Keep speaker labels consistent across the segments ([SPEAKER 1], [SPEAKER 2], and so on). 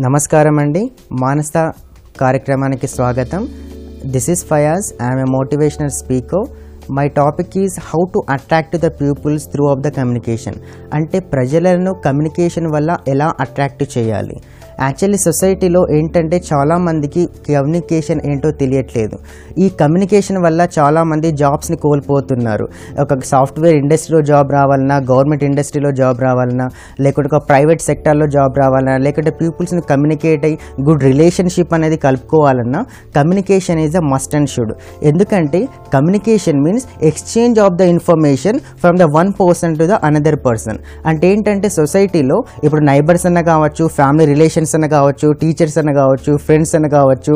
[SPEAKER 1] నమస్కారం అండి. మానస కార్యక్రమానికి స్వాగతం. This is Fayaz. I'm a motivational speaker. My topic is how to attract the peoples through of the communication. అంటే ప్రజలను కమ్యూనికేషన్ వల్ల ఎలా అట్రాక్ట్ చేయాలి. యాక్చువల్లీ సొసైటీలో ఏంటంటే చాలామందికి కమ్యూనికేషన్ ఏంటో తెలియట్లేదు. ఈ కమ్యూనికేషన్ వల్ల చాలామంది జాబ్స్ని కోల్పోతున్నారు. ఒక సాఫ్ట్వేర్ ఇండస్ట్రీలో జాబ్ రావాలన్నా, గవర్నమెంట్ ఇండస్ట్రీలో జాబ్ రావాలన్నా, లేకుంటే ఒక ప్రైవేట్ సెక్టార్లో జాబ్ రావాలన్నా, లేకుంటే పీపుల్స్ని కమ్యూనికేట్ అయ్యి గుడ్ రిలేషన్షిప్ అనేది కలుపుకోవాలన్నా communication is a must and should. ఎందుకంటే communication means exchange of the information from the one person to the another person. అంటే ఏంటంటే సొసైటీలో ఇప్పుడు నైబర్స్ అన్న కావచ్చు, ఫ్యామిలీ రిలేషన్స్ అన్న కావచ్చు, టీచర్స్ అన్న కావచ్చు, ఫ్రెండ్స్ అన్న కావచ్చు,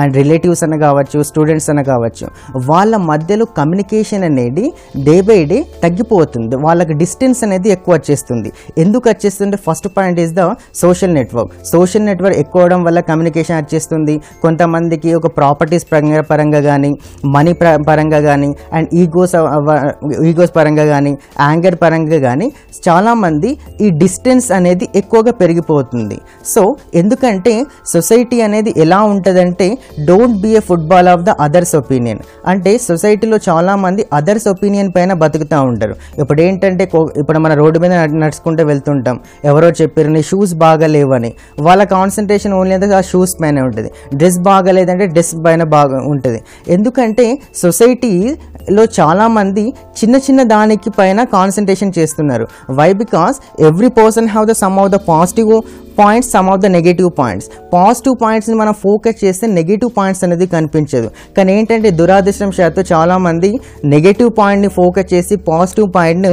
[SPEAKER 1] అండ్ రిలేటివ్స్ అన్న కావచ్చు, స్టూడెంట్స్ అన్న కావచ్చు, వాళ్ళ మధ్యలో కమ్యూనికేషన్ అనేది డే బై డే తగ్గిపోతుంది. వాళ్ళకి డిస్టెన్స్ అనేది ఎక్కువ వచ్చేస్తుంది. ఎందుకు వచ్చేస్తుంది? First point is the social network. Social network ఎక్కువ అవడం వల్ల కమ్యూనికేషన్ వచ్చేస్తుంది. కొంతమందికి ఒక ప్రాపర్టీస్ పరంగా కానీ, మనీ పరంగా కానీ, అండ్ ఈగోస్ పరంగా కానీ, యాంగర్ పరంగా కానీ చాలామంది ఈ డిస్టెన్స్ అనేది ఎక్కువగా పెరిగిపోతుంది. సో ఎందుకంటే సొసైటీ అనేది ఎలా ఉంటుందంటే don't be a football of the others opinion. అంటే సొసైటీలో చాలామంది అదర్స్ ఒపీనియన్ పైన బతుకుతూ ఉంటారు. ఇప్పుడు ఏంటంటే ఇప్పుడు మన రోడ్డు మీద నడుచుకుంటూ వెళ్తుంటాం, ఎవరో చెప్పారు నీ షూస్ బాగాలేవని, వాళ్ళ కాన్సన్ట్రేషన్ ఓన్లీ అంటే ఆ షూస్ పైన ఉంటుంది. డ్రెస్ బాగాలేదంటే డ్రెస్ పైన బాగా ఉంటుంది. ఎందుకంటే సొసైటీలో చాలామంది చిన్న చిన్న దానికి పైన కాన్సన్ట్రేషన్ చేస్తున్నారు. Why? Because every person have the some of the positive points, some of the negative points. Positive పాయింట్స్ని మనం ఫోకస్ చేస్తే నెగటివ్ పాయింట్స్ అనేది కనిపించదు. కానీ ఏంటంటే దురాదృష్టం శాతం చాలామంది నెగటివ్ పాయింట్ని ఫోకస్ చేసి పాజిటివ్ పాయింట్ని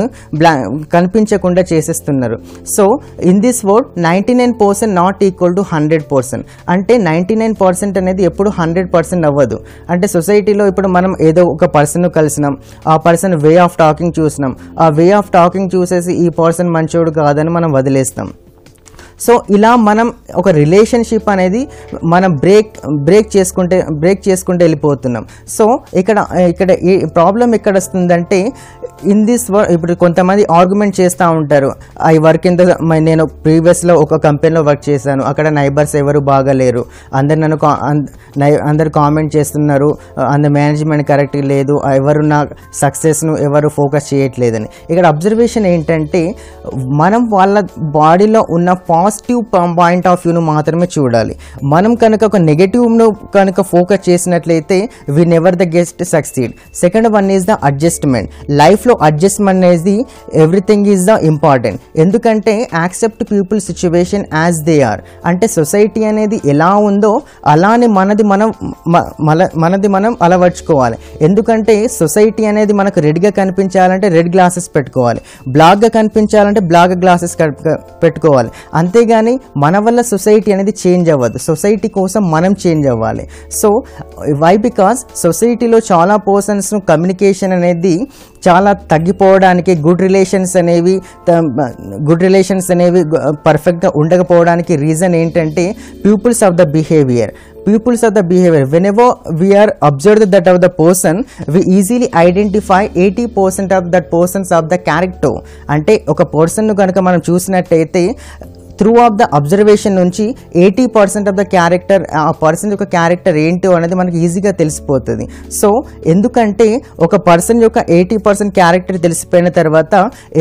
[SPEAKER 1] కనిపించకుండా చేసేస్తున్నారు. So in this world 99% not equal to 100%. అంటే 99% అనేది ఎప్పుడు 100% అవ్వదు. అంటే సొసైటీలో ఇప్పుడు మనం ఏదో ఒక పర్సన్ కలిసినాం, ఆ పర్సన్ వే ఆఫ్ టాకింగ్ చూసినాం, ఆ వే ఆఫ్ టాకింగ్ చూసేసి ఈ పర్సన్ మంచోడు కాదని మనం వదిలేస్తాం. సో ఇలా మనం ఒక రిలేషన్షిప్ అనేది మనం బ్రేక్ చేసుకుంటే వెళ్ళిపోతున్నాం. సో ఇక్కడ ఈ ప్రాబ్లం ఎక్కడ వస్తుందంటే ఇన్ దిస్ ఇప్పుడు కొంతమంది ఆర్గ్యుమెంట్ చేస్తూ ఉంటారు. ఐ వర్క్ ఇన్ ద నేను ప్రీవియస్లో ఒక కంపెనీలో వర్క్ చేశాను, అక్కడ నైబర్స్ ఎవరు బాగాలేరు, అందరు కామెంట్ చేస్తున్నారు, అందరు మేనేజ్మెంట్ కరెక్ట్ లేదు, ఎవరు నా సక్సెస్ను ఎవరు ఫోకస్ చేయట్లేదని. ఇక్కడ అబ్జర్వేషన్ ఏంటంటే మనం వాళ్ళ బాడీలో ఉన్న పాజిటివ్ పాయింట్ ఆఫ్ వ్యూను మాత్రమే చూడాలి. మనం కనుక ఒక నెగటివ్ను కనుక ఫోకస్ చేసినట్లయితే we never the guest succeed. Second one is the adjustment. లైఫ్లో అడ్జస్ట్మెంట్ అనేది ఎవ్రీథింగ్ ఈజ్ ద ఇంపార్టెంట్. ఎందుకంటే accept people situation as they are. అంటే సొసైటీ అనేది ఎలా ఉందో అలానే మనది మనం అలవర్చుకోవాలి. ఎందుకంటే సొసైటీ అనేది మనకు రెడ్గా కనిపించాలంటే రెడ్ గ్లాసెస్ పెట్టుకోవాలి, బ్లాక్గా కనిపించాలంటే బ్లాక్ గ్లాసెస్ పెట్టుకోవాలి. అంతేగాని మన వల్ల సొసైటీ అనేది చేంజ్ అవ్వదు. సొసైటీ కోసం మనం చేంజ్ అవ్వాలి. So why? బికాస్ సొసైటీలో చాలా పర్సన్స్ కమ్యూనికేషన్ అనేది చాలా తగ్గిపోవడానికి, గుడ్ రిలేషన్స్ అనేవి పర్ఫెక్ట్గా ఉండకపోవడానికి రీజన్ ఏంటంటే peoples of the behaviour. Whenever we are observed that of the person, we easily identify 80% of that persons of the character. అంటే ఒక పర్సన్ కనుక మనం చూసినట్టయితే త్రూ ఆఫ్ ద అబ్జర్వేషన్ నుంచి 80% ఆఫ్ ద క్యారెక్టర్, ఆ పర్సన్ యొక్క character ఏంటో అనేది మనకి ఈజీగా తెలిసిపోతుంది. సో ఎందుకంటే ఒక పర్సన్ యొక్క 80% క్యారెక్టర్ తెలిసిపోయిన తర్వాత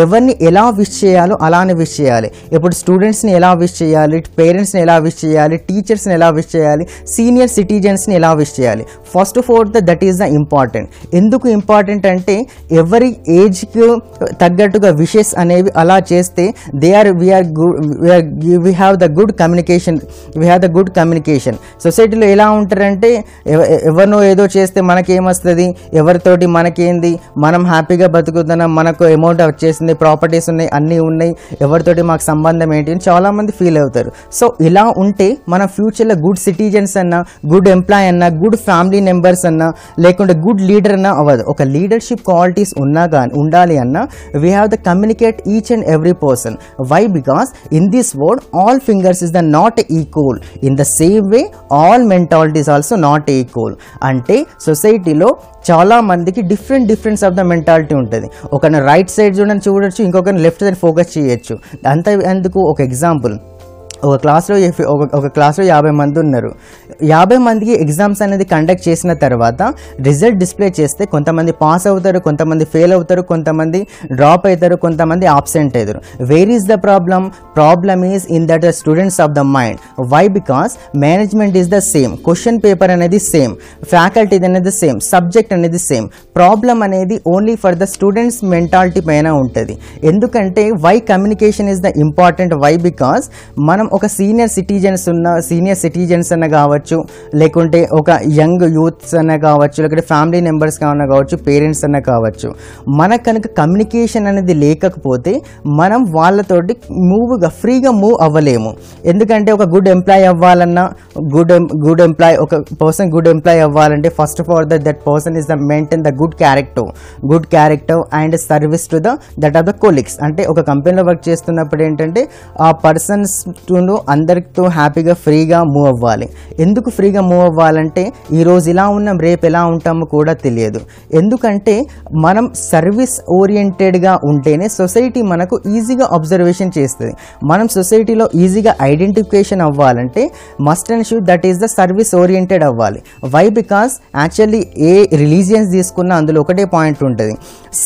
[SPEAKER 1] ఎవరిని ఎలా విష్ చేయాలో అలానే విష్ చేయాలి. ఇప్పుడు స్టూడెంట్స్ని ఎలా విష్ చేయాలి, పేరెంట్స్ని ఎలా విష్ చేయాలి, టీచర్స్ని ఎలా విష్ చేయాలి, సీనియర్ సిటిజన్స్ని ఎలా విష్ చేయాలి. First of all that is the important. ఎందుకు ఇంపార్టెంట్ అంటే ఎవరి ఏజ్కి తగ్గట్టుగా విషెస్ అనేవి అలా చేస్తే we have the good communication. సొసైటీలో ఎలా ఉంటారంటే ఎవరినో ఏదో చేస్తే మనకేమొస్తుంది, ఎవరితోటి మనకేంది, మనం హ్యాపీగా బతుకుతున్నాం, మనకు అమౌంట్ వచ్చేసింది, ప్రాపర్టీస్ ఉన్నాయి, అన్నీ ఉన్నాయి, ఎవరితోటి మాకు సంబంధం ఏంటి అని చాలామంది ఫీల్ అవుతారు. సో ఇలా ఉంటే మనం ఫ్యూచర్లో గుడ్ సిటిజన్స్ అన్నా, గుడ్ ఎంప్లాయ్ అన్నా, గుడ్ ఫ్యామిలీ మెంబర్స్ అన్నా, లేకుంటే గుడ్ లీడర్ అన్నా అవ్వదు. ఒక లీడర్షిప్ క్వాలిటీస్ ఉండాలి అన్నా we have the communicate each and every person. Why? Because in this word all fingers is the not equal. In the same way all mentality is also not equal. అంటే సొసైటీలో చాలా మందికి difference of the mentality ఉంటుంది. ఒకరిని right side చూడొచ్చు, ఇంకొకరిని left side focus చేయొచ్చు. అంత ఎందుకు ఒక ఎగ్జాంపుల్, ఒక క్లాస్లో 50 మంది ఉన్నారు. 50 మందికి ఎగ్జామ్స్ అనేది కండక్ట్ చేసిన తర్వాత రిజల్ట్ డిస్ప్లే చేస్తే కొంతమంది పాస్ అవుతారు, కొంతమంది ఫెయిల్ అవుతారు, కొంతమంది డ్రాప్ అవుతారు, కొంతమంది ఆబ్సెంట్ అవుతారు. Where is the problem is in that students of the mind. Why? Because management is the same, question paper అనేది సేమ్, ఫ్యాకల్టీ అనేది సేమ్, సబ్జెక్ట్ అనేది సేమ్. ప్రాబ్లం అనేది only for the students mentality పైన ఉంటుంది. ఎందుకంటే why communication is the important. Why? Because మనం ఒక senior citizens అన్న కావచ్చు, లేకుంటే ఒక యంగ్ యూత్స్ అన్న కావచ్చు, లేకుంటే ఫ్యామిలీ మెంబర్స్ అన్న కావచ్చు, పేరెంట్స్ అన్న కావచ్చు, మనకు కనుక కమ్యూనికేషన్ అనేది లేకపోతే మనం వాళ్ళతోటి ఫ్రీగా మూవ్ అవ్వలేము. ఎందుకంటే ఒక గుడ్ ఎంప్లాయ్ అవ్వాలన్నా, గుడ్ ఎంప్లాయ్ ఒక పర్సన్ గుడ్ ఎంప్లాయ్ అవ్వాలంటే first of all that person is the maintain the good character and service to that of the colleagues. అంటే ఒక కంపెనీలో వర్క్ చేస్తున్నప్పుడు ఏంటంటే ఆ పర్సన్స్ అందరితో హ్యాపీగా ఫ్రీగా మూవ్ అవ్వాలి. ఎందుకు ఫ్రీగా మూవ్ అవ్వాలంటే ఈరోజు ఇలా ఉన్నాం, రేపు ఎలా ఉంటామో కూడా తెలియదు. ఎందుకంటే మనం సర్వీస్ ఓరియంటెడ్గా ఉంటేనే సొసైటీ మనకు ఈజీగా అబ్జర్వేషన్ చేస్తుంది. మనం సొసైటీలో ఈజీగా ఐడెంటిఫికేషన్ అవ్వాలంటే must and should that is the service oriented అవ్వాలి. వై? బికాస్ యాక్చువల్లీ ఏ రిలీజియన్స్ తీసుకున్నా అందులో ఒకటే పాయింట్ ఉంటుంది,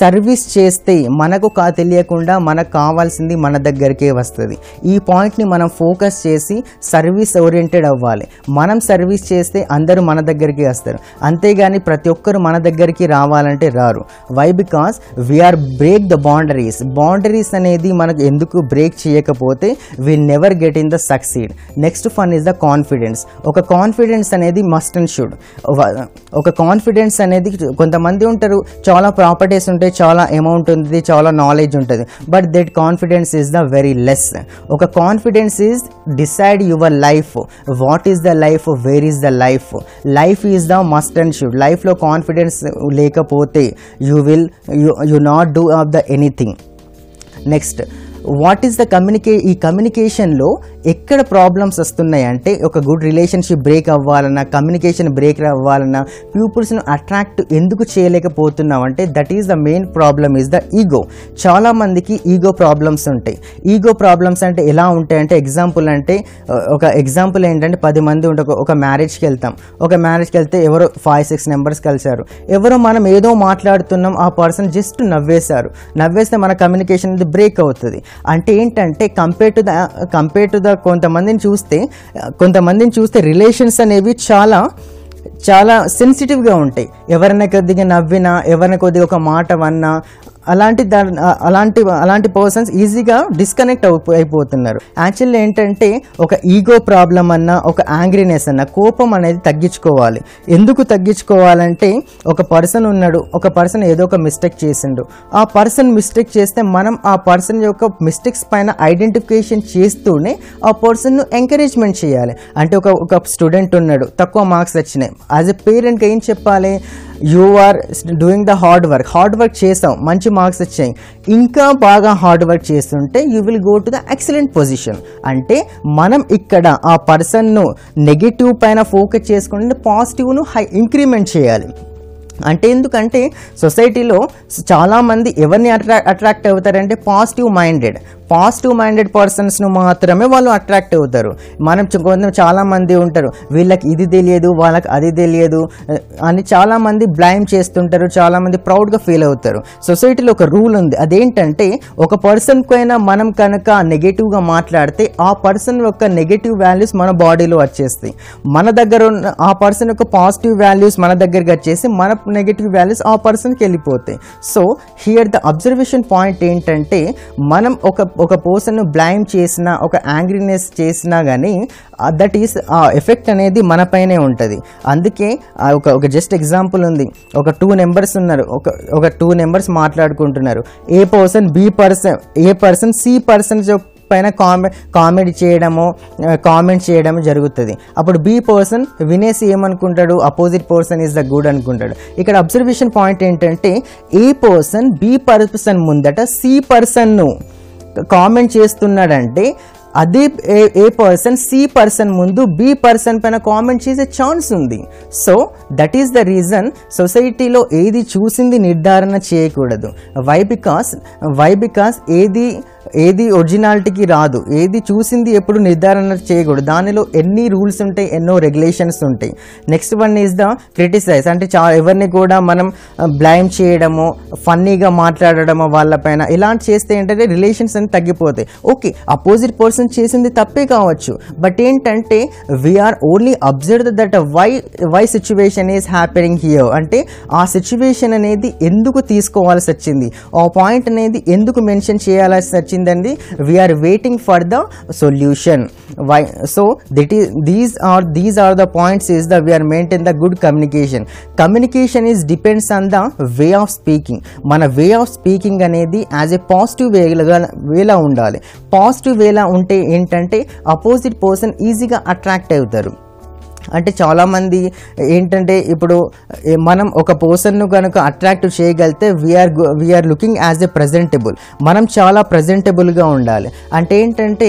[SPEAKER 1] సర్వీస్ చేస్తే మనకు తెలియకుండా మనకు కావాల్సింది మన దగ్గరికే వస్తుంది. ఈ పాయింట్ని మనం ఫోకస్ చేసి సర్వీస్ ఓరియంటెడ్ అవ్వాలి. మనం సర్వీస్ చేస్తే అందరూ మన దగ్గరికి వస్తారు, అంతేగాని ప్రతి ఒక్కరు మన దగ్గరికి రావాలంటే రారు. Why? Because we are break the boundaries అనేది మనకు ఎందుకు బ్రేక్ చేయకపోతే will never get in the succeed. Next one is the confidence. ఒక కాన్ఫిడెన్స్ అనేది మస్ట్ అండ్ షుడ్. ఒక కాన్ఫిడెన్స్ అనేది కొంతమంది ఉంటారు, చాలా ప్రాపర్టీస్ ఉంటాయి, చాలా అమౌంట్ ఉంటుంది, చాలా నాలెడ్జ్ ఉంటుంది, but that confidence is the very less. ఒక confidence is decide your life. What is the life? Where is the life? Life is the must and should. లైఫ్లో కాన్ఫిడెన్స్ లేకపోతే you not do of the anything. Next what is the ఈ కమ్యూనికేషన్లో ఎక్కడ problems వస్తున్నాయి అంటే ఒక good relationship break అవ్వాలన్నా, communication break అవ్వాలన్నా, పీపుల్స్ను అట్రాక్ట్ ఎందుకు చేయలేకపోతున్నాం అంటే that is the main problem is the ego. చాలామందికి ఈగో ప్రాబ్లమ్స్ ఉంటాయి. ఈగో ప్రాబ్లమ్స్ అంటే ఎలా ఉంటాయంటే ఒక ఎగ్జాంపుల్ ఏంటంటే 10 మంది ఉంటే ఒక మ్యారేజ్కి వెళ్తే ఎవరో 5-6 మెంబర్స్ కలిశారు. ఎవరో మనం ఏదో మాట్లాడుతున్నాం, ఆ పర్సన్ జస్ట్ నవ్వేస్తే మన కమ్యూనికేషన్ అనేది బ్రేక్ అవుతుంది. అంటే ఏంటంటే కంపేర్ టు ద కొంతమందిని చూస్తే రిలేషన్స్ అనేవి చాలా సెన్సిటివ్గా ఉంటాయి. ఎవరైనా కొద్దిగా నవ్వినా, ఎవరైనా కొద్దిగా ఒక మాట వన్నా అలాంటి పర్సన్స్ ఈజీగా డిస్కనెక్ట్ అయిపోతున్నారు. యాక్చువల్లీ ఏంటంటే ఒక ఈగో ప్రాబ్లం అన్నా, ఒక యాంగ్రీనెస్ అన్నా, కోపం అనేది తగ్గించుకోవాలి. ఎందుకు తగ్గించుకోవాలంటే ఒక పర్సన్ ఉన్నాడు, ఒక పర్సన్ ఏదో ఒక మిస్టేక్ చేసిండు, ఆ పర్సన్ మిస్టేక్ చేస్తే మనం ఆ పర్సన్ యొక్క మిస్టేక్స్ పైన ఐడెంటిఫికేషన్ చేస్తూనే ఆ పర్సన్ను ఎంకరేజ్మెంట్ చేయాలి. అంటే ఒక స్టూడెంట్ ఉన్నాడు, తక్కువ మార్క్స్ వచ్చినాయి, యాజ్ ఎ పేరెంట్గా ఏం చెప్పాలి? You are doing the hard work చేసాం, మంచి మార్క్స్ వచ్చాయి, ఇంకా బాగా హార్డ్ వర్క్ చేస్తుంటే you will go to the excellent position. అంటే మనం ఇక్కడ ఆ పర్సన్ను నెగిటివ్ పైన ఫోకస్ చేసుకుని పాజిటివ్ను ఇంక్రిమెంట్ చేయాలి. అంటే ఎందుకంటే సొసైటీలో చాలామంది ఎవరిని అట్రాక్ట్ అవుతారంటే పాజిటివ్ మైండెడ్ పర్సన్స్ను మాత్రమే వాళ్ళు అట్రాక్ట్ అవుతారు. కొంచెం చాలామంది ఉంటారు, వీళ్ళకి ఇది తెలియదు, వాళ్ళకి అది తెలియదు అని చాలామంది బ్లైమ్ చేస్తుంటారు, చాలామంది ప్రౌడ్గా ఫీల్ అవుతారు. సొసైటీలో ఒక రూల్ ఉంది, అదేంటంటే ఒక పర్సన్కైనా మనం కనుక నెగటివ్గా మాట్లాడితే ఆ పర్సన్ యొక్క నెగటివ్ వాల్యూస్ మన బాడీలో వచ్చేస్తాయి. మన దగ్గర ఉన్న ఆ పర్సన్ యొక్క పాజిటివ్ వాల్యూస్ మన దగ్గరికి వచ్చేసి మన నెగటివ్ వాల్యూస్ ఆ పర్సన్కి వెళ్ళిపోతాయి. So here the observation point ఏంటంటే మనం ఒక పర్సన్ను బ్లైమ్ చేసినా, ఒక యాంగ్రీనెస్ చేసినా కానీ దట్ ఈస్ ఆ ఎఫెక్ట్ అనేది మన పైనే ఉంటుంది. అందుకే ఒక జస్ట్ ఎగ్జాంపుల్ ఉంది, ఒక 2 మెంబర్స్ ఉన్నారు, ఒక 2 మెంబర్స్ మాట్లాడుకుంటున్నారు. ఏ పర్సన్ సి పర్సన్ పైన కామెంట్ చేయడము జరుగుతుంది. అప్పుడు బి పర్సన్ వినేసి ఏమనుకుంటాడు? Opposite person is the good అనుకుంటాడు. ఇక్కడ అబ్జర్వేషన్ పాయింట్ ఏంటంటే ఏ పర్సన్ బి పర్సన్ ముందట సి పర్సన్ను కామెంట్ చేస్తున్నాడంటే అదే ఏ పర్సన్ సి పర్సన్ ముందు బి పర్సన్ పైన కామెంట్ చేసే ఛాన్స్ ఉంది. So that is the reason సొసైటీలో ఏది చూసింది నిర్ధారణ చేయకూడదు. వై బికాస్ ఏది ఏది ఒరిజినాలిటీకి రాదు, ఏది చూసింది ఎప్పుడు నిర్ధారణ చేయకూడదు, దానిలో ఎన్ని రూల్స్ ఉంటాయి, ఎన్నో రెగ్యులేషన్స్ ఉంటాయి. Next one is the criticise, అంటే ఎవరిని కూడా మనం బ్లైమ్ చేయడము, ఫన్నీగా మాట్లాడడము వాళ్ళపైన, ఇలాంటి చేస్తే ఏంటంటే రిలేషన్స్ అని తగ్గిపోతాయి. ఓకే, అపోజిట్ పర్సన్ చేసింది తప్పే కావచ్చు, బట్ ఏంటంటే we are only observe that why situation is happening here, అంటే ఆ సిచ్యువేషన్ అనేది ఎందుకు తీసుకోవాల్సి వచ్చింది, ఆ పాయింట్ అనేది ఎందుకు మెన్షన్ చేయాల్సి వచ్చిందండి. We are waiting for the solution. Why? So these are the points is that we are maintain the good communication. Communication is depends on the way of speaking. మన వే ఆఫ్ స్పీకింగ్ అనేది as a positive వేలా ఉండాలి. Positive వేలా ఉంటే ఏంటంటే opposite person ఈజీగా attract అవుతారు. అంటే చాలామంది ఏంటంటే ఇప్పుడు మనం ఒక పర్సన్ను కనుక అట్రాక్ట్ చేయగలిగితే we are looking as a presentable, మనం చాలా ప్రజెంటబుల్గా ఉండాలి. అంటే ఏంటంటే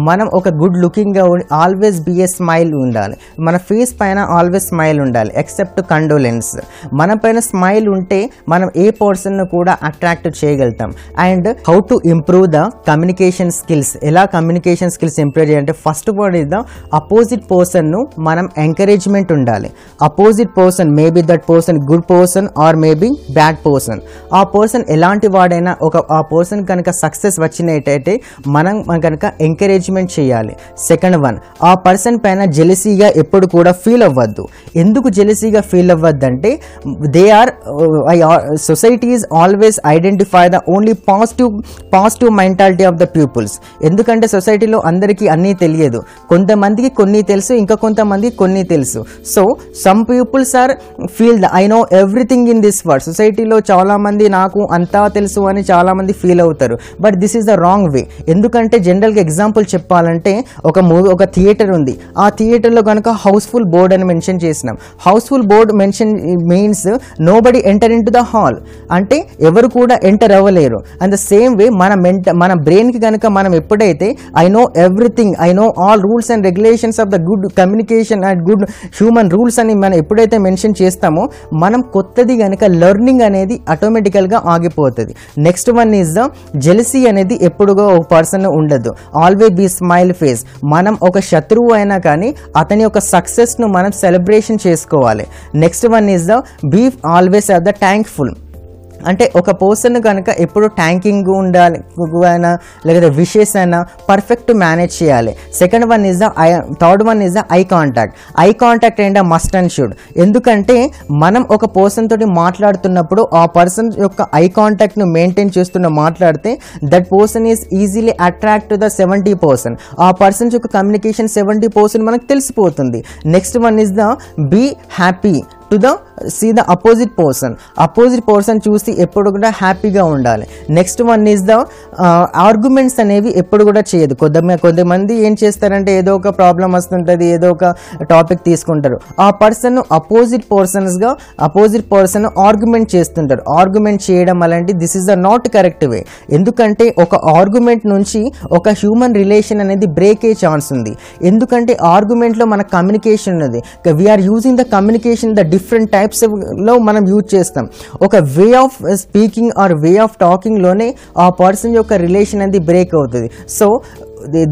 [SPEAKER 1] మనం ఒక గుడ్ లుకింగ్గా ఆల్వేస్ బీ ఏ స్మైల్ ఉండాలి, మన ఫేస్ పైన ఆల్వేస్ స్మైల్ ఉండాలి ఎక్సెప్ట్ కండోలెన్స్. మన పైన స్మైల్ ఉంటే మనం ఏ పర్సన్ను కూడా అట్రాక్ట్ చేయగలుగుతాం. And how to improve the communication skills, ఎలా కమ్యూనికేషన్ స్కిల్స్ ఇంప్రూవ్ చేయాలంటే first word is the opposite పర్సన్ను మనం ఎంకరేజ్మెంట్ ఉండాలి. Opposite person maybe that person good person or maybe bad person, ఆ పర్సన్ ఎలాంటి వాడైనా ఆ పర్సన్ కనుక సక్సెస్ వచ్చినట్టయితే మనం కనుక ఎంకరేజ్మెంట్ చేయాలి. సెకండ్ వన్, ఆ పర్సన్ పైన జెలసీగా ఎప్పుడు కూడా ఫీల్ అవ్వద్దు. ఎందుకు జెలసీగా ఫీల్ అవ్వద్దు అంటే society is always identify the only positive mentality of the peoples. ఎందుకంటే సొసైటీలో అందరికీ అన్నీ తెలియదు, కొంతమందికి కొన్ని తెలుసు, ఇంకా కొంతమంది కొన్ని తెలుసు. So some peoples are feel the I know everything in this world. సొసైటీలో చాలా మంది నాకు అంతా తెలుసు అని చాలా మంది ఫీల్ అవుతారు, but this is the wrong way. ఎందుకంటే జనరల్గా ఎగ్జాంపుల్ చెప్పాలంటే ఒక థియేటర్ ఉంది, ఆ థియేటర్లో కనుక హౌస్ఫుల్ బోర్డ్ అని మెన్షన్ చేసినాం. House full board mention means nobody enter in to the hall, అంటే ఎవరు కూడా ఎంటర్ అవ్వలేరు. అండ్ ద సేమ్ వే మన బ్రెయిన్కి కనుక మనం ఎప్పుడైతే I know everything, I know all rules and regulations of the good communication and good human rules అని మనం ఎప్పుడైతే మెన్షన్ చేస్తామో మనం కొత్తది కనుక లెర్నింగ్ అనేది ఆటోమేటికల్గా ఆగిపోతుంది. Next one is the jealousy అనేది ఎప్పుడుగా ఒక పర్సన్ ఉండదు, ఆల్వేస్ బీ స్మైల్ ఫేస్. మనం ఒక శత్రువు అయినా కానీ అతని యొక్క సక్సెస్ను మనం సెలబ్రేషన్ చేసుకోవాలి. Next one is the be always are the thankful, అంటే ఒక పర్సన్ కనుక ఎప్పుడు థ్యాంకింగ్ ఉండాలి అయినా లేకపోతే విషెస్ అయినా పర్ఫెక్ట్ మేనేజ్ చేయాలి. Second one is the third one is the eye contact. Eye contact and must and should, ఎందుకంటే మనం ఒక పర్సన్ తోటి మాట్లాడుతున్నప్పుడు ఆ పర్సన్ యొక్క ఐ కాంటాక్ట్ను మెయింటైన్ చేస్తున్న మాట్లాడితే that person is easily attract to the 70%. ఆ పర్సన్స్ యొక్క కమ్యూనికేషన్ 70% మనకు తెలిసిపోతుంది. Next one is the be happy to the see the opposite person చూసి ఎప్పుడు కూడా హ్యాపీగా ఉండాలి. Next one is the arguments అనేవి ఎప్పుడు కూడా చేయదు. కొంతమంది ఏం చేస్తారంటే ఏదో ఒక ప్రాబ్లం వస్తుంటుంది, ఏదో ఒక టాపిక్ తీసుకుంటారు, ఆ పర్సన్ అపోజిట్ పర్సన్ ఆర్గ్యుమెంట్ చేస్తుంటారు. ఆర్గ్యుమెంట్ చేయడం అలాంటి this is the not correct way. ఎందుకంటే ఒక ఆర్గ్యుమెంట్ నుంచి ఒక హ్యూమన్ రిలేషన్ అనేది బ్రేక్ అయ్యే ఛాన్స్ ఉంది. ఎందుకంటే ఆర్గ్యుమెంట్లో మన కమ్యూనికేషన్ ఉన్నది, we are using the communication the different types లో మనం యూజ్ చేస్తాం. ఒక way of speaking or way of talking లోనే ఆ పర్సన్ యొక్క రిలేషన్ అనేది బ్రేక్ అవుతుంది. So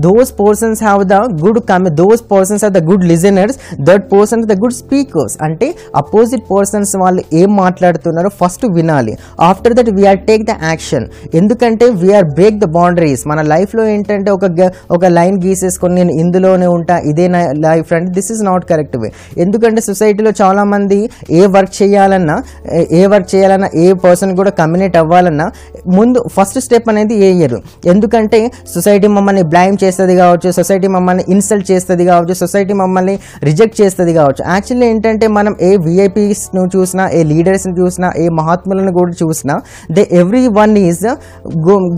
[SPEAKER 1] those persons have the good those persons are the good listeners, that persons are the good speakers. అంటే అపోజిట్ పర్సన్స్ వాళ్ళు ఏం మాట్లాడుతున్నారో ఫస్ట్ వినాలి, after that we are take the action. ఎందుకంటే వీఆర్ బ్రేక్ ద బౌండరీస్. మన లైఫ్లో ఏంటంటే ఒక లైన్ గీసేసుకొని నేను ఇందులోనే ఉంటా, ఇదే నా లైఫ్ అంటే this is not correct way. ఎందుకంటే సొసైటీలో చాలామంది ఏ వర్క్ చేయాలన్నా ఏ పర్సన్ కూడా కమ్యూనికేట్ అవ్వాలన్నా ముందు ఫస్ట్ స్టెప్ అనేది వేయరు. ఎందుకంటే సొసైటీ మమ్మల్ని బ్లైమ్ చేస్తుంది కావచ్చు, సొసైటీ మమ్మల్ని ఇన్సల్ట్ చేస్తుంది కావచ్చు, సొసైటీ మమ్మల్ని రిజెక్ట్ చేస్తుంది కావచ్చు. యాక్చువల్లీ ఏంటంటే మనం ఏ విఐపీస్ను చూసినా, ఏ లీడర్స్ని చూసినా, ఏ మహాత్ములను కూడా చూసినా they every one is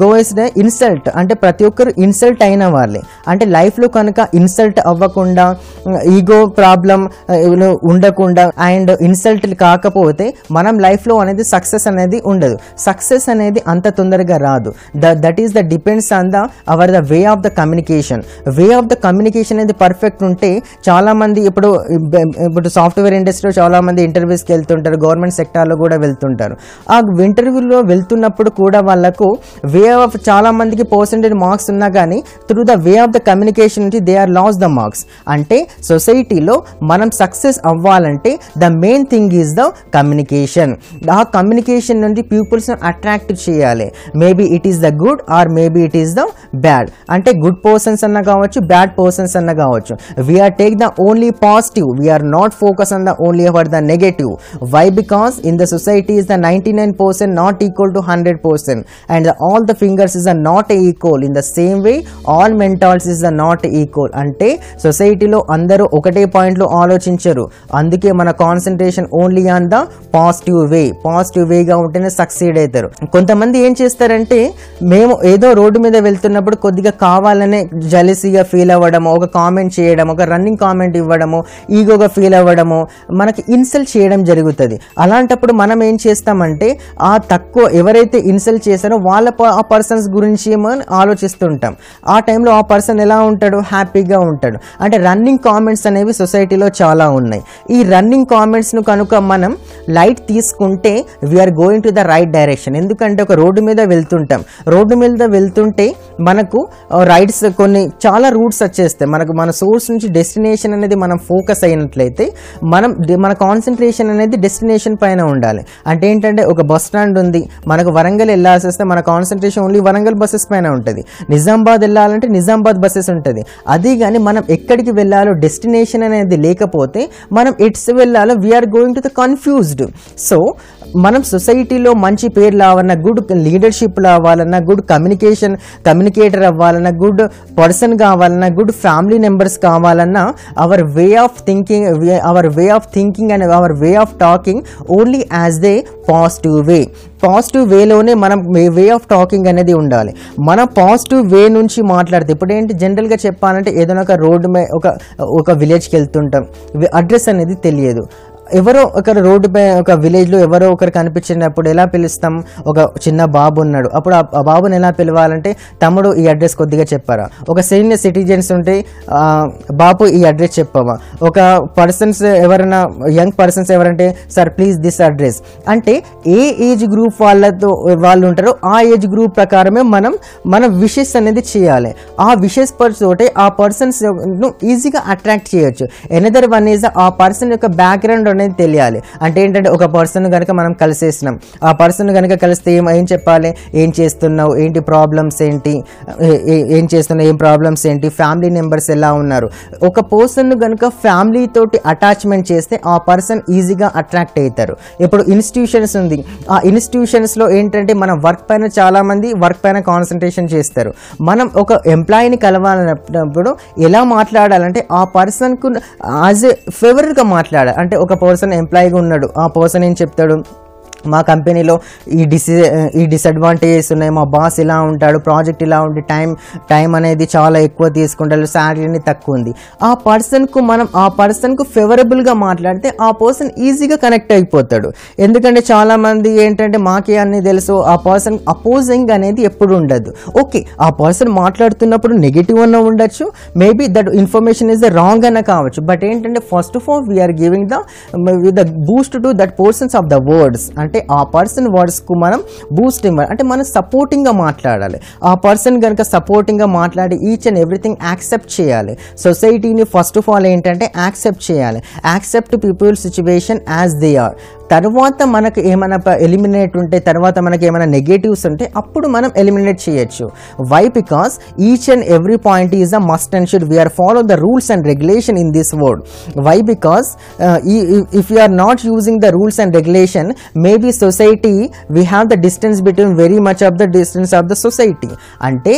[SPEAKER 1] goes the insult. అంటే ప్రతి ఒక్కరు ఇన్సల్ట్ అయిన వాళ్ళే. అంటే లైఫ్లో కనుక ఇన్సల్ట్ అవ్వకుండా, ఈగో ప్రాబ్లం ఉండకుండా అండ్ ఇన్సల్ట్ కాకపోతే మనం లైఫ్లో అనేది సక్సెస్ అనేది ఉండదు. సక్సెస్ అనేది అంత తొందరగా రాదు. That is the depends on the our the way of the the communication. Way of the communication అనేది పర్ఫెక్ట్ ఉంటే చాలామంది ఇప్పుడు సాఫ్ట్వేర్ ఇండస్ట్రీలో చాలామంది ఇంటర్వ్యూస్కి వెళ్తుంటారు, గవర్నమెంట్ సెక్టార్లో కూడా వెళ్తుంటారు. ఆ ఇంటర్వ్యూలో వెళ్తున్నప్పుడు కూడా వాళ్ళకు వే ఆఫ్ చాలామందికి పర్సెంటేజ్ మార్క్స్ ఉన్నా కానీ through the way of the communication నుంచి they are loss the marks. అంటే సొసైటీలో మనం సక్సెస్ అవ్వాలంటే the main thing is the communication. ఆ కమ్యూనికేషన్ నుండి పీపుల్స్ని అట్రాక్ట్ చేయాలి. Maybe it is the good or maybe it is the bad. అంటే గుడ్ పర్సన్స్ అన్న కావచ్చు, బ్యాడ్ పర్సన్స్ అన్న కావచ్చు. We are take the only positive, we are not focus on the only for the negative. Why? Because in the society is the 99% not equal to 100%, and all the fingers is not equal. In the same way all mentals is not equal. అంటే సొసైటీలో అందరూ ఒకటే పాయింట్లో ఆలోచించరు. అందుకే మన concentration only on the positive way. Positive వేగా ఉంటేనే సక్సీడ్ అవుతారు. కొంతమంది ఏం చేస్తారంటే మేము ఏదో రోడ్డు మీద వెళ్తున్నప్పుడు కొద్దిగా కావాలనే జెలసీగా ఫీల్ అవ్వడము, ఒక కామెంట్ చేయడం, ఒక రన్నింగ్ కామెంట్ ఇవ్వడము, ఈగోగా ఫీల్ అవ్వడము, మనకి ఇన్సల్ట్ చేయడం జరుగుతుంది. అలాంటప్పుడు మనం ఏం చేస్తామంటే ఆ తక్కువ ఎవరైతే ఇన్సల్ట్ చేశారో వాళ్ళ ఆ పర్సన్స్ గురించి మనం ఆలోచిస్తుంటాం. ఆ టైంలో ఆ పర్సన్ ఎలా ఉంటాడు? హ్యాపీగా ఉంటాడు. అంటే రన్నింగ్ కామెంట్స్ అనేవి సొసైటీలో చాలా ఉన్నాయి. ఈ రన్నింగ్ కామెంట్స్ను కనుక మనం లైట్ తీసుకుంటే we are going to the right direction. ఎందుకంటే ఒక రోడ్డు మీద వెళ్తుంటాం, రోడ్డు మీద వెళ్తుంటే మనకు రైట్స్ కొన్ని చాలా రూట్స్ వచ్చేస్తాయి. మన సోర్స్ నుంచి డెస్టినేషన్ అనేది మనం ఫోకస్ అయినట్లయితే మన కాన్సన్ట్రేషన్ అనేది డెస్టినేషన్ పైన ఉండాలి. అంటే ఏంటంటే ఒక బస్ స్టాండ్ ఉంది, మనకు వరంగల్ వెళ్ళాల్సి వస్తే మన కాన్సన్ట్రేషన్ ఓన్లీ వరంగల్ బస్సెస్ పైన ఉంటుంది. నిజామాబాద్ వెళ్ళాలంటే నిజామాబాద్ బస్సెస్ ఉంటుంది. అది కానీ మనం ఎక్కడికి వెళ్ళాలో డెస్టినేషన్ అనేది లేకపోతే మనం ఎట్స్ వెళ్ళాలో we are going to the confused. So మనం సొసైటీలో మంచి పేరు రావాలన్నా, గుడ్ లీడర్షిప్ రావాలన్నా, గుడ్ కమ్యూనికేటర్ అవ్వాలన్నా, గుడ్ పర్సన్ కావాలన్నా, గుడ్ ఫ్యామిలీ మెంబర్స్ కావాలన్నా our way of thinking and our way of talking only as the positive way. Positive వేలోనే మనం వే ఆఫ్ టాకింగ్ అనేది ఉండాలి. మనం పాజిటివ్ వే నుంచి మాట్లాడితే ఇప్పుడు ఏంటి జనరల్గా చెప్పాలంటే ఏదైనా ఒక రోడ్డు మీద ఒక విలేజ్కి వెళ్తుంటాం, అడ్రస్ అనేది తెలియదు. ఎవరో ఒకరు రోడ్డుపై ఒక విలేజ్లో ఎవరో ఒకరు కనిపించినప్పుడు ఎలా పిలుస్తాం? ఒక చిన్న బాబు ఉన్నాడు, అప్పుడు ఆ బాబుని ఎలా పిలవాలంటే తమ్ముడు ఈ అడ్రస్ కొద్దిగా చెప్పారా. ఒక సీనియర్ సిటిజన్స్ ఉంటే బాపు ఈ అడ్రస్ చెప్పవా. ఒక పర్సన్స్ ఎవరైనా యంగ్ పర్సన్స్ ఎవరంటే సార్ ప్లీజ్ దిస్ అడ్రస్. అంటే ఏ ఏజ్ గ్రూప్ వాళ్ళు ఉంటారో ఆ ఏజ్ గ్రూప్ ప్రకారమే మన విషెస్ అనేది చేయాలి. ఆ విషెస్ తోటే ఆ పర్సన్స్ ఈజీగా అట్రాక్ట్ చేయొచ్చు. ఎనదర్ వన్ ఈజ్ ఆ పర్సన్ యొక్క బ్యాక్గ్రౌండ్ అనేది తెలియాలి. అంటే ఏంటంటే ఒక పర్సన్ కనుక మనం కలిసేసినాం, ఆ పర్సన్ కనుక కలిస్తే ఏం చెప్పాలి? ఏం చేస్తున్నావు, ఏంటి ప్రాబ్లమ్స్ ఏంటి, ఏం చేస్తున్నావు, ఏం ప్రాబ్లమ్స్ ఏంటి, ఫ్యామిలీ మెంబర్స్ ఎలా ఉన్నారు. ఒక పర్సన్ కనుక ఫ్యామిలీ తోటి అటాచ్మెంట్ చేస్తే ఆ పర్సన్ ఈజీగా అట్రాక్ట్ అవుతారు. ఇప్పుడు ఇన్స్టిట్యూషన్స్ ఉంది, ఆ ఇన్స్టిట్యూషన్స్లో ఏంటంటే మన వర్క్ పైన చాలామంది వర్క్ పైన కాన్సన్ట్రేషన్ చేస్తారు. మనం ఒక ఎంప్లాయీని కలవాలన్నప్పుడు ఎలా మాట్లాడాలంటే ఆ పర్సన్కు యాజ్ ఏ ఫేవరెట్గా మాట్లాడాలి. అంటే ఒక పర్సన్ ఎంప్లాయీగా ఉన్నాడు, ఆ పర్సన్ ఏం చెప్తాడు? మా కంపెనీలో ఈ డిసడ్వాంటేజెస్ ఉన్నాయి, మా బాస్ ఇలా ఉంటాడు, ప్రాజెక్ట్ ఇలా ఉంటే టైం అనేది చాలా ఎక్కువ తీసుకుంటారు, శాలరీ తక్కువ ఉంది. ఆ పర్సన్కు ఫేవరబుల్గా మాట్లాడితే ఆ పర్సన్ ఈజీగా కనెక్ట్ అయిపోతాడు. ఎందుకంటే చాలామంది ఏంటంటే మాకే అన్నీ తెలుసు, ఆ పర్సన్ అపోజింగ్ అనేది ఎప్పుడు ఉండదు. ఓకే, ఆ పర్సన్ మాట్లాడుతున్నప్పుడు నెగిటివ్ అన్న ఉండొచ్చు, maybe that information is the wrong అన్న కావచ్చు. బట్ ఏంటంటే first of all we are giving the boost to that persons of the words. అంటే ఆ పర్సన్ వర్డ్స్కు మనం బూస్ట్ ఇవ్వాలి. అంటే మనం సపోర్టింగ్గా మాట్లాడాలి. ఆ పర్సన్ కనుక సపోర్టింగ్గా మాట్లాడి ఈచ్ అండ్ ఎవ్రీథింగ్ యాక్సెప్ట్ చేయాలి. సొసైటీని ఫస్ట్ ఆఫ్ ఆల్ ఏంటంటే యాక్సెప్ట్ చేయాలి. Accept people situation as they are. తర్వాత మనకు ఏమైనా ఎలిమినేట్ ఉంటే, తర్వాత మనకి ఏమైనా నెగటివ్స్ ఉంటే అప్పుడు మనం ఎలిమినేట్ చేయొచ్చు. Why? Because each and every point is a must and should. We are follow the rules and regulation in this world. Why? Because if you are not using the rules and regulation, maybe society we have the distance between very much of the distance of the society. అంటే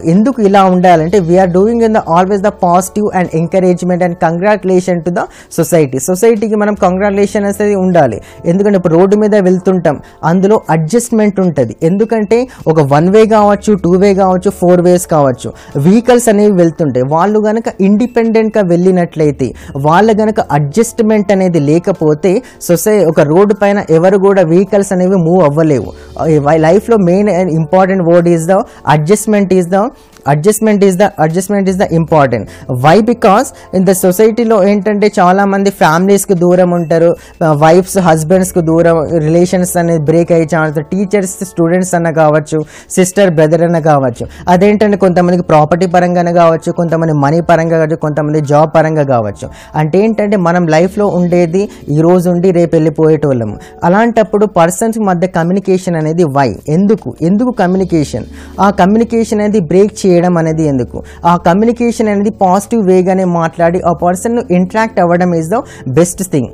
[SPEAKER 1] ఎందుకు ఇలా ఉండాలంటే we are doing in the always the positive and encouragement and congratulation to the society. సొసైటీకి మనం congratulation అనేది ఉండాలి. ఎందుకంటే ఇప్పుడు రోడ్డు మీద వెళ్తుంటాం, అందులో అడ్జస్ట్మెంట్ ఉంటుంది. ఎందుకంటే ఒక 1 వే కావచ్చు, 2 వే కావచ్చు, 4 వేస్ కావచ్చు, వెహికల్స్ అనేవి వెళ్తుంటాయి. వాళ్ళు కనుక ఇండిపెండెంట్గా వెళ్ళినట్లయితే, వాళ్ళ కనుక అడ్జస్ట్మెంట్ అనేది లేకపోతే ఒక రోడ్డు పైన ఎవరు కూడా వెహికల్స్ అనేవి మూవ్ అవ్వలేవు. లైఫ్లో main and important word is the adjustment is the adjustment is the important. Why? Because in the సొసైటీలో ఏంటంటే చాలా మంది ఫ్యామిలీస్కి దూరం ఉంటారు, వైఫ్స్ హస్బెండ్స్కి దూరం, రిలేషన్స్ అనేది బ్రేక్ అయ్యే ఛాన్స్, టీచర్స్ స్టూడెంట్స్ అన్న కావచ్చు, సిస్టర్ బ్రదర్ అన్న కావచ్చు. అదేంటంటే కొంతమందికి ప్రాపర్టీ పరంగానే కావచ్చు, కొంతమంది మనీ పరంగా కావచ్చు, కొంతమంది జాబ్ పరంగా కావచ్చు. అంటే ఏంటంటే మనం లైఫ్లో ఉండేది ఈ రోజు ఉండి రేపు వెళ్ళిపోయేటోళ్ళము. అలాంటప్పుడు పర్సన్స్ మధ్య కమ్యూనికేషన్ అనేది వై? ఎందుకు కమ్యూనికేషన్? ఆ కమ్యూనికేషన్ అనేది బ్రేక్ చేయడం అనేది ఎందుకు? ఆ కమ్యూనికేషన్ అనేది పాజిటివ్ వేగానే మాట్లాడి ఆ పర్సన్ను ఇంటరాక్ట్ అవ్వడం ఈజ్ ద బెస్ట్ థింగ్.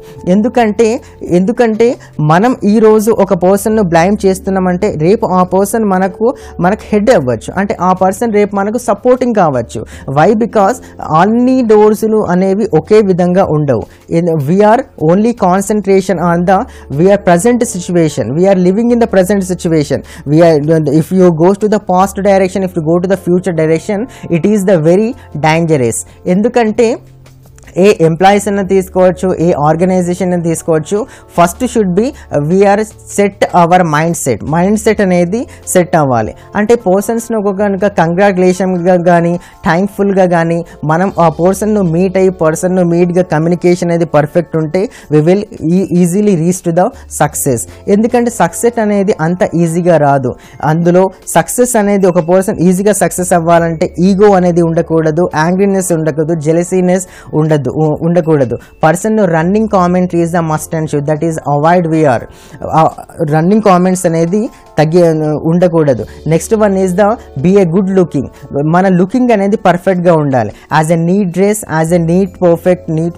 [SPEAKER 1] ఎందుకంటే మనం ఈరోజు ఒక పర్సన్ను బ్లైమ్ చేస్తున్నామంటే రేపు ఆ పర్సన్ మనకు హెడ్ అవ్వచ్చు, అంటే ఆ పర్సన్ రేపు మనకు సపోర్టింగ్ కావచ్చు. వై? బికాస్ అన్ని డోర్స్లు అనేవి ఒకే విధంగా ఉండవు. We are only concentration on the we are present situation, we are living in the present situation. If you go to the past direction, if you go to the future direction, it is the very dangerous. ఎందుకంటే ఏ employees అన్న తీసుకోవచ్చు, ఏ organisation అని తీసుకోవచ్చు, first should be we are set our mind set అనేది set అవ్వాలి. అంటే పర్సన్స్ను కనుక కంగ్రాచులేషన్గా కానీ థ్యాంక్ఫుల్గా కానీ మనం ఆ పర్సన్ను మీట్గా కమ్యూనికేషన్ అనేది పర్ఫెక్ట్ ఉంటే we will easily reach to the success. ఎందుకంటే సక్సెస్ అనేది అంత ఈజీగా రాదు. అందులో సక్సెస్ అనేది ఒక పర్సన్ ఈజీగా సక్సెస్ అవ్వాలంటే ఈగో అనేది ఉండకూడదు, యాంగ్రీనెస్ ఉండకూడదు, జెలసీనెస్ ఉండకూడదు. Person running comment is the must and should, that is avoid. We are running comments అనేది ఉండకూడదు. Next one is the be a good looking. మన లుకింగ్ అనేది పర్ఫెక్ట్గా ఉండాలి. As a neat dress, as a neat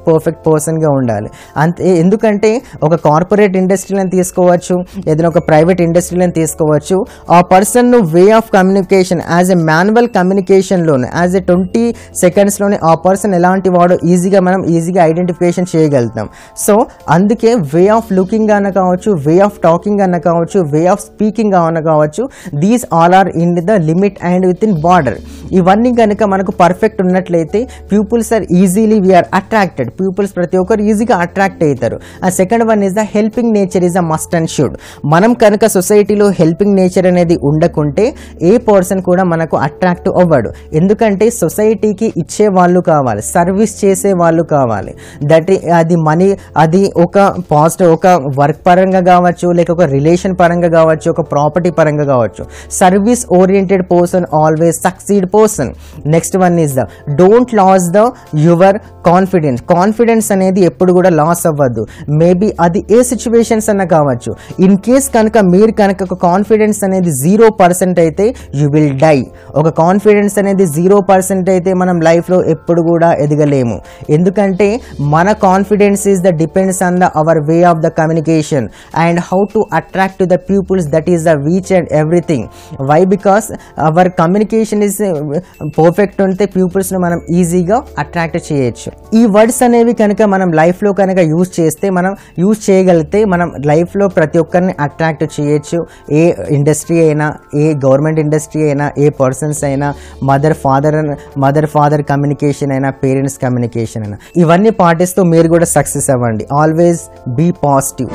[SPEAKER 1] perfect పర్సన్గా ఉండాలి. అంతే. ఎందుకంటే ఒక కార్పొరేట్ ఇండస్ట్రీలను తీసుకోవచ్చు, ఏదైనా ఒక ప్రైవేట్ ఇండస్ట్రీలను తీసుకోవచ్చు. ఆ person way of communication as a manual కమ్యూనికేషన్లోనే యాజ్ ఎ 20 సెకండ్స్లోనే ఆ పర్సన్ ఎలాంటి వాడో మనం ఈజీగా ఐడెంటిఫికేషన్ చేయగలుగుతాం. సో అందుకే వే ఆఫ్ లుకింగ్ అన్న కావచ్చు, వే ఆఫ్ టాకింగ్ అన్న కావచ్చు, వే ఆఫ్ స్పీకింగ్ అన్న కావచ్చు, these all are in the limit and within border. ఇవన్నీ కనుక మనకు పర్ఫెక్ట్ ఉన్నట్లయితే peoples are easily we are attracted. Peoples ప్రతి ఒక్కరు ఈజీగా అట్రాక్ట్ అవుతారు. ఆ second one is the helping nature is a must and should. మనం కనుక సొసైటీలో హెల్పింగ్ నేచర్ అనేది ఉండకుంటే ఏ పర్సన్ కూడా మనకు అట్రాక్ట్ అవ్వడు. ఎందుకంటే సొసైటీకి ఇచ్చే వాళ్ళు కావాలి, సర్వీస్ చేసే వాళ్ళు కావాలి. అది మనీ, అది ఒక పాజిటివ్, ఒక వర్క్ పరంగా కావచ్చు, లేక ఒక రిలేషన్ పరంగా కావచ్చు, ఒక ప్రాపర్టీ పరంగా కావచ్చు. Service oriented person always succeed person. Next one is the don't lose the your confidence అనేది ఎప్పుడు కూడా లాస్ అవ్వద్దు. మేబీ అది ఏ సిచ్యువేషన్స్ అన్న కావచ్చు. ఇన్ కేస్ కనుక మీరు కనుక ఒక కాన్ఫిడెన్స్ అనేది 0% అయితే యూ విల్ డై. ఒక కాన్ఫిడెన్స్ అనేది 0% అయితే మనం లైఫ్లో ఎప్పుడు కూడా ఎదగలేము. ఎందుకంటే మన confidence is the depends on the our way of the communication and how to attract to the peoples, that is the which and everything. Why? Because our communication is perfect ఉంటే పీపుల్స్ని మనం ఈజీగా అట్రాక్ట్ చేయొచ్చు. ఈ words అనేవి కనుక మనం లైఫ్లో కనుక యూజ్ చేయగలిగితే మనం లైఫ్లో ప్రతి ఒక్కరిని అట్రాక్ట్ చేయొచ్చు. ఏ ఇండస్ట్రీ అయినా, ఏ గవర్నమెంట్ ఇండస్ట్రీ అయినా, ఏ పర్సన్స్ అయినా, మదర్ ఫాదర్ కమ్యూనికేషన్ అయినా, పేరెంట్స్ కమ్యూనికేషన్ అయినా, ఇవన్నీ పాటిస్తూ మీరు కూడా సక్సెస్ అవ్వండి. Always be positive.